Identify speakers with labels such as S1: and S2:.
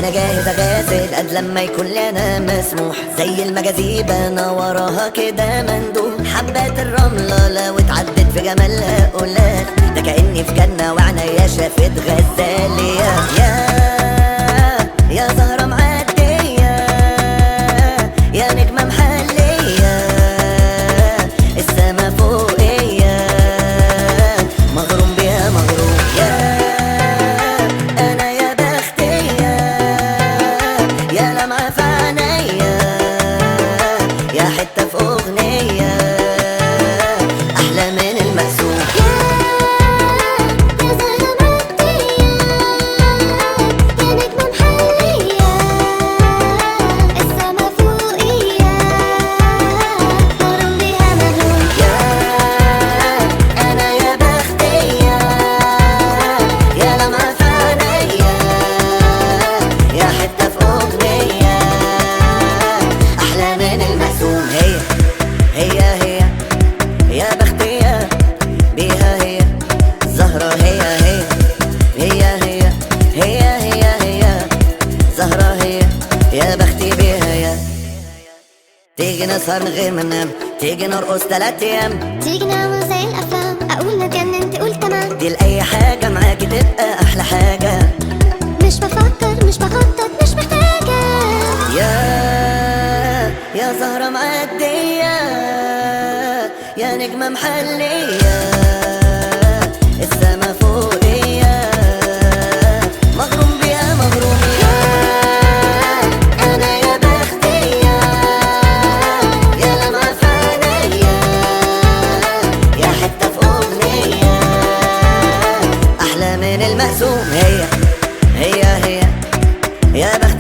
S1: انا جاهز اغازل قد لما يكون لنا مسموح، زي المجاذيب انا وراها كده مندوب. حبات الرملة لو اتعدت في جمالها قلال، ده كأني في جنة وعنايا شافت غزالية. يا زهرة معدية، يا نجمة محلية، السما فوقية، مغروم بيها مغروم. انا يا بختية، يا لمعة في عينيا، يا حتة في أغنية أحلى من المقسوم. يا بختية بيها هي زهرة، هي زهرة، هي يا بختي بيها يا. تيجي نسهر من غير ما ننام، تيجي نرقص 3 أيام،
S2: تيجي نعمل زي الأفلام، أقول نتجنن تقول تمام.
S1: دي لأي حاجة معاكي تبقى أحلى حاجة.
S2: مش بفكر مش بخطط مش محتاجة.
S1: يا زهرة معدية، يا نجمة محلية، السما فوقية، مغروم بيها مغروم. أنا يا بختية، يا لمعة في عينيا، يا حتة في أغنية أحلى من المقسوم. هي يا بختية.